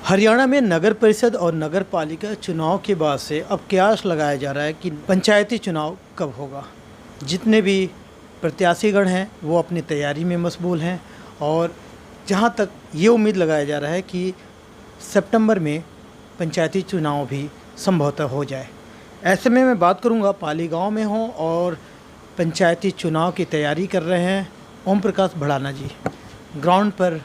हरियाणा में नगर परिषद और नगर पालिका चुनाव के बाद से अब कयास लगाया जा रहा है कि पंचायती चुनाव कब होगा। जितने भी प्रत्याशीगण हैं वो अपनी तैयारी में मशगूल हैं और जहां तक ये उम्मीद लगाया जा रहा है कि सितंबर में पंचायती चुनाव भी संभवतः हो जाए। ऐसे में मैं बात करूंगा पाली गांव में हूं और पंचायती चुनाव की तैयारी कर रहे हैं ओम प्रकाश भड़ाना जी। ग्राउंड पर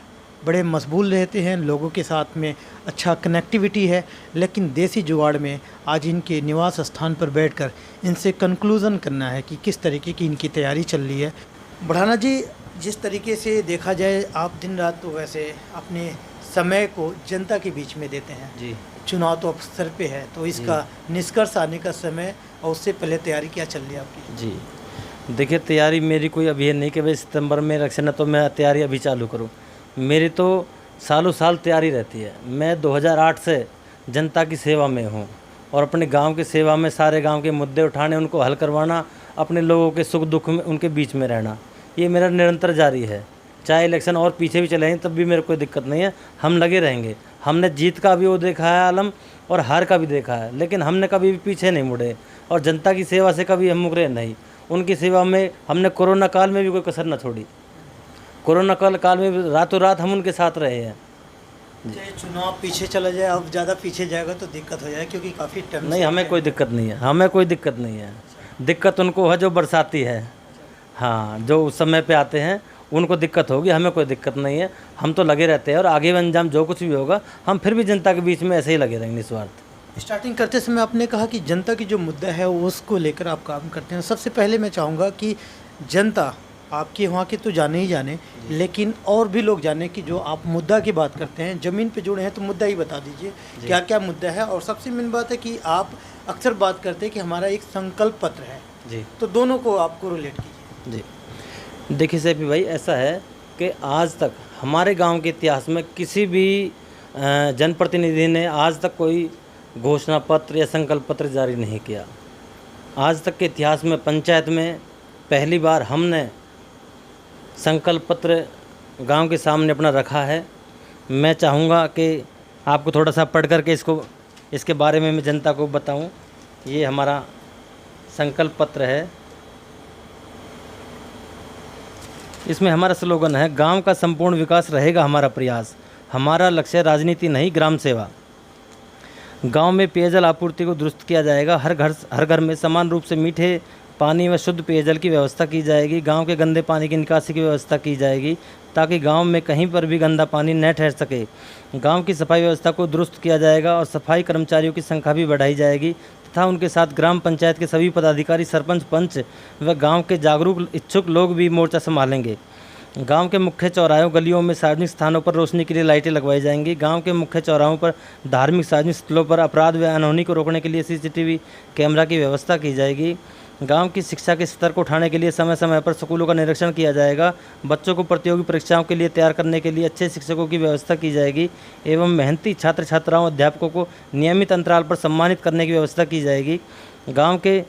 बड़े मशगूल रहते हैं, लोगों के साथ में अच्छा कनेक्टिविटी है, लेकिन देसी जुगाड़ में आज इनके निवास स्थान पर बैठकर इनसे कंक्लूज़न करना है कि किस तरीके की इनकी तैयारी चल रही है। भड़ाना जी, जिस तरीके से देखा जाए आप दिन रात तो वैसे अपने समय को जनता के बीच में देते हैं जी। चुनाव तो अब सर पे है, तो इसका निष्कर्ष आने का समय और उससे पहले तैयारी क्या चल रही है आपकी? जी देखिए, तैयारी मेरी कोई अभी है नहीं कि भाई सितंबर में इलेक्शन है तो मैं तैयारी अभी चालू करूं। मेरी तो सालों साल तैयारी रहती है। मैं 2008 से जनता की सेवा में हूं और अपने गांव की सेवा में सारे गांव के मुद्दे उठाने, उनको हल करवाना, अपने लोगों के सुख दुख में उनके बीच में रहना, ये मेरा निरंतर जारी है। चाहे इलेक्शन और पीछे भी चले हैं तब भी मेरे कोई दिक्कत नहीं है, हम लगे रहेंगे। हमने जीत का भी वो देखा है आलम और हार का भी देखा है, लेकिन हमने कभी भी पीछे नहीं मुड़े और जनता की सेवा से कभी हम मुकरे नहीं। उनकी सेवा में हमने कोरोना काल में भी कोई कसर न छोड़ी। कोरोना काल में भी रातों रात हम उनके साथ रहे हैं। चुनाव पीछे चला जाए, अब ज़्यादा पीछे जाएगा तो दिक्कत हो जाए, क्योंकि काफ़ी टाइम नहीं, हमें कोई दिक्कत नहीं है, हमें कोई दिक्कत नहीं है। दिक्कत उनको है जो बरसाती है, हाँ, जो उस समय पे आते हैं उनको दिक्कत होगी, हमें कोई दिक्कत नहीं है। हम तो लगे रहते हैं और आगे अंजाम जो कुछ भी होगा हम फिर भी जनता के बीच में ऐसे ही लगे रहेंगे निस्वार्थ। स्टार्टिंग करते समय आपने कहा कि जनता की जो मुद्दा है उसको लेकर आप काम करते हैं। सबसे पहले मैं चाहूँगा कि जनता आपके वहाँ के तो जाने ही जाने, लेकिन और भी लोग जाने कि जो आप मुद्दा की बात करते हैं, ज़मीन पे जुड़े हैं, तो मुद्दा ही बता दीजिए क्या क्या मुद्दा है। और सबसे मेन बात है कि आप अक्सर बात करते हैं कि हमारा एक संकल्प पत्र है जी, तो दोनों को आपको रिलेट कीजिए। जी देखिए सैफी भाई, ऐसा है कि आज तक हमारे गांव के इतिहास में किसी भी जनप्रतिनिधि ने आज तक कोई घोषणा पत्र या संकल्प पत्र जारी नहीं किया। आज तक के इतिहास में पंचायत में पहली बार हमने संकल्प पत्र गांव के सामने अपना रखा है। मैं चाहूँगा कि आपको थोड़ा सा पढ़ करके इसके बारे में मैं जनता को बताऊं। ये हमारा संकल्प पत्र है। इसमें हमारा स्लोगन है, गांव का संपूर्ण विकास रहेगा हमारा प्रयास, हमारा लक्ष्य राजनीति नहीं ग्राम सेवा। गांव में पेयजल आपूर्ति को दुरुस्त किया जाएगा, हर घर में समान रूप से मीठे पानी व शुद्ध पेयजल की व्यवस्था की जाएगी। गांव के गंदे पानी की निकासी की व्यवस्था की जाएगी ताकि गांव में कहीं पर भी गंदा पानी न ठहर सके। गांव की सफाई व्यवस्था को दुरुस्त किया जाएगा और सफाई कर्मचारियों की संख्या भी बढ़ाई जाएगी तथा उनके साथ ग्राम पंचायत के सभी पदाधिकारी, सरपंच, पंच व गांव के जागरूक इच्छुक लोग भी मोर्चा संभालेंगे। गांव के मुख्य चौराहों, गलियों में, सार्वजनिक स्थानों पर रोशनी के लिए लाइटें लगवाई जाएंगी। गांव के मुख्य चौराहों पर, धार्मिक सार्वजनिक स्थलों पर अपराध व अनहोनी को रोकने के लिए CCTV कैमरा की व्यवस्था की जाएगी। गांव की शिक्षा के स्तर को उठाने के लिए समय समय पर स्कूलों का निरीक्षण किया जाएगा। बच्चों को प्रतियोगी परीक्षाओं के लिए तैयार करने के लिए अच्छे शिक्षकों की व्यवस्था की जाएगी एवं मेहनती छात्र छात्राओं, अध्यापकों को नियमित अंतराल पर सम्मानित करने की व्यवस्था की जाएगी। गांव के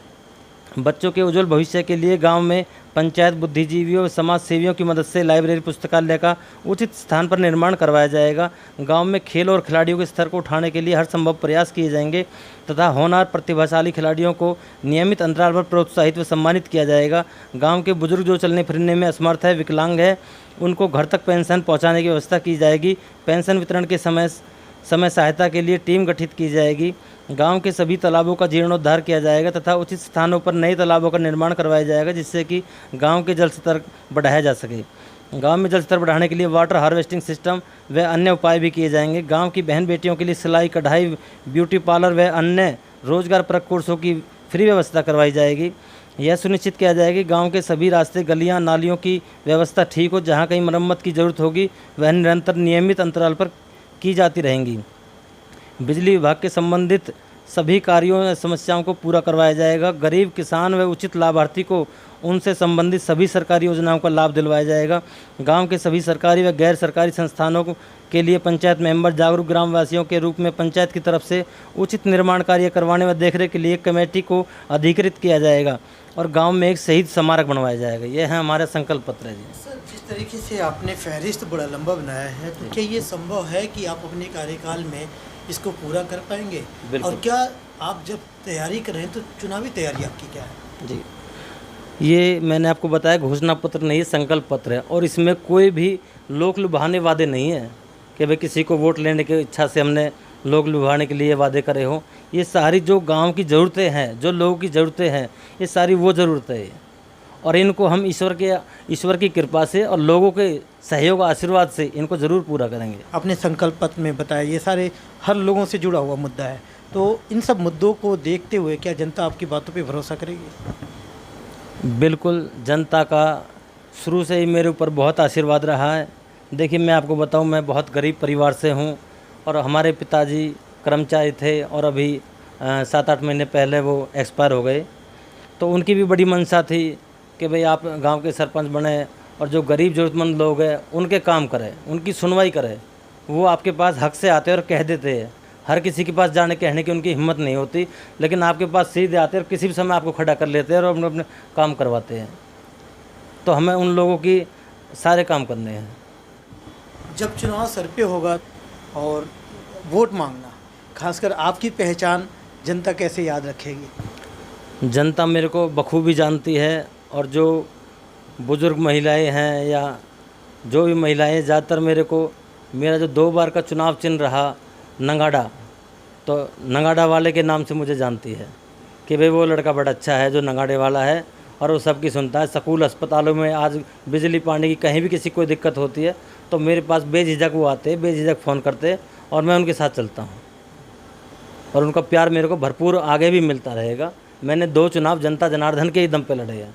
बच्चों के उज्जवल भविष्य के लिए गांव में पंचायत बुद्धिजीवियों और समाज सेवियों की मदद से लाइब्रेरी, पुस्तकालय का उचित स्थान पर निर्माण करवाया जाएगा। गांव में खेल और खिलाड़ियों के स्तर को उठाने के लिए हर संभव प्रयास किए जाएंगे तथा होनहार प्रतिभाशाली खिलाड़ियों को नियमित अंतराल पर प्रोत्साहित व सम्मानित किया जाएगा। गांव के बुजुर्ग जो चलने फिरने में असमर्थ है, विकलांग है, उनको घर तक पेंशन पहुँचाने की व्यवस्था की जाएगी। पेंशन वितरण के समय सहायता के लिए टीम गठित की जाएगी। गांव के सभी तालाबों का जीर्णोद्धार किया जाएगा तथा उचित स्थानों पर नए तालाबों का निर्माण करवाया जाएगा जिससे कि गांव के जल स्तर बढ़ाया जा सके। गांव में जल स्तर बढ़ाने के लिए वाटर हार्वेस्टिंग सिस्टम व अन्य उपाय भी किए जाएंगे। गांव की बहन बेटियों के लिए सिलाई, कढ़ाई, ब्यूटी पार्लर व अन्य रोजगारपरक कोर्सों की फ्री व्यवस्था करवाई जाएगी। यह सुनिश्चित किया जाएगा कि गाँव के सभी रास्ते, गलियाँ, नालियों की व्यवस्था ठीक हो। जहाँ कहीं मरम्मत की जरूरत होगी वह निरंतर नियमित अंतराल पर की जाती रहेंगी। बिजली विभाग के संबंधित सभी कार्यों या समस्याओं को पूरा करवाया जाएगा। गरीब किसान व उचित लाभार्थी को उनसे संबंधित सभी सरकारी योजनाओं का लाभ दिलवाया जाएगा। गांव के सभी सरकारी व गैर सरकारी संस्थानों के लिए पंचायत मेंबर जागरूक ग्रामवासियों के रूप में पंचायत की तरफ से उचित निर्माण कार्य करवाने व देखरेख के लिए एक कमेटी को अधिकृत किया जाएगा और गांव में एक शहीद स्मारक बनवाया जाएगा। यह है हमारा संकल्प पत्र है जी। सर, जिस तरीके से आपने फहरिस्त बड़ा लंबा बनाया है, तो क्या ये संभव है कि आप अपने कार्यकाल में इसको पूरा कर पाएंगे? और क्या आप जब तैयारी कर रहे हैं तो चुनावी तैयारी आपकी क्या है? जी, ये मैंने आपको बताया घोषणा पत्र नहीं है, संकल्प पत्र है और इसमें कोई भी लोक लुभाने वादे नहीं है कि भाई किसी को वोट लेने की इच्छा से हमने लोग लुभाने के लिए वादे करे हो। ये सारी जो गांव की ज़रूरतें हैं, जो लोगों की ज़रूरतें हैं, ये सारी वो ज़रूरतें हैं और इनको हम ईश्वर की कृपा से और लोगों के सहयोग आशीर्वाद से इनको ज़रूर पूरा करेंगे। अपने संकल्प पत्र में बताया ये सारे हर लोगों से जुड़ा हुआ मुद्दा है, तो इन सब मुद्दों को देखते हुए क्या जनता आपकी बातों पर भरोसा करेगी? बिल्कुल, जनता का शुरू से ही मेरे ऊपर बहुत आशीर्वाद रहा है। देखिए, मैं आपको बताऊं, मैं बहुत गरीब परिवार से हूं और हमारे पिताजी कर्मचारी थे और अभी 7-8 महीने पहले वो एक्सपायर हो गए। तो उनकी भी बड़ी मंशा थी कि भाई आप गांव के सरपंच बने और जो गरीब ज़रूरतमंद लोग हैं उनके काम करें, उनकी सुनवाई करें। वो आपके पास हक से आते और कह देते हैं। हर किसी के पास जाने कहने की उनकी हिम्मत नहीं होती, लेकिन आपके पास सीधे आते और किसी भी समय आपको खड़ा कर लेते हैं और अपने अपने काम करवाते हैं। तो हमें उन लोगों की सारे काम करने हैं। जब चुनाव सर पे होगा और वोट मांगना, खासकर आपकी पहचान जनता कैसे याद रखेगी? जनता मेरे को बखूबी जानती है और जो बुज़ुर्ग महिलाएं हैं या जो भी महिलाएं, ज़्यादातर मेरा जो 2 बार का चुनाव चिन्ह रहा नंगाड़ा, तो नंगाड़ा वाले के नाम से मुझे जानती है कि भाई वो लड़का बड़ा अच्छा है जो नंगाड़े वाला है और वो सबकी सुनता है। स्कूल अस्पतालों में आज बिजली पानी की कहीं भी किसी को कोई दिक्कत होती है तो मेरे पास बेझिझक वो आते, बेझिझक फ़ोन करते और मैं उनके साथ चलता हूँ और उनका प्यार मेरे को भरपूर आगे भी मिलता रहेगा। मैंने 2 चुनाव जनता जनार्दन के ही दम पे लड़े हैं।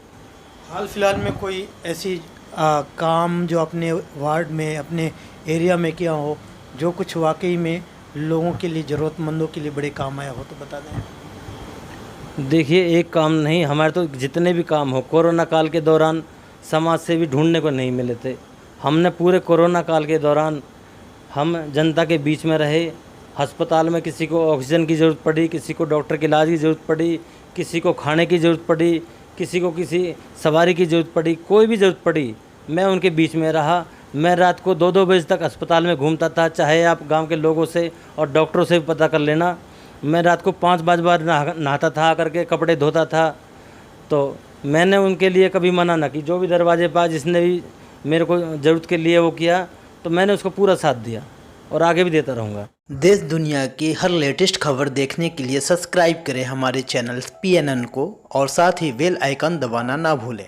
हाल फिलहाल में कोई ऐसी काम जो अपने वार्ड में, अपने एरिया में किया हो, जो कुछ वाकई में लोगों के लिए, ज़रूरतमंदों के लिए बड़े काम आया हो, तो बता दें। देखिए, एक काम नहीं, हमारे तो जितने भी काम हो, कोरोना काल के दौरान समाज से भी ढूंढने को नहीं मिले थे। हमने पूरे कोरोना काल के दौरान हम जनता के बीच में रहे। अस्पताल में किसी को ऑक्सीजन की ज़रूरत पड़ी, किसी को डॉक्टर के इलाज की ज़रूरत पड़ी, किसी को खाने की ज़रूरत पड़ी, किसी को किसी सवारी की ज़रूरत पड़ी, कोई भी ज़रूरत पड़ी, मैं उनके बीच में रहा। मैं रात को 2-2 बजे तक अस्पताल में घूमता था, चाहे आप गांव के लोगों से और डॉक्टरों से भी पता कर लेना। मैं रात को 5-5 बार नहाता था, आकर के कपड़े धोता था। तो मैंने उनके लिए कभी मना ना की। जो भी दरवाजे पर जिसने भी मेरे को ज़रूरत के लिए वो किया तो मैंने उसको पूरा साथ दिया और आगे भी देता रहूँगा। देश दुनिया की हर लेटेस्ट खबर देखने के लिए सब्सक्राइब करें हमारे चैनल PNN को और साथ ही बेल आइकन दबाना ना भूलें।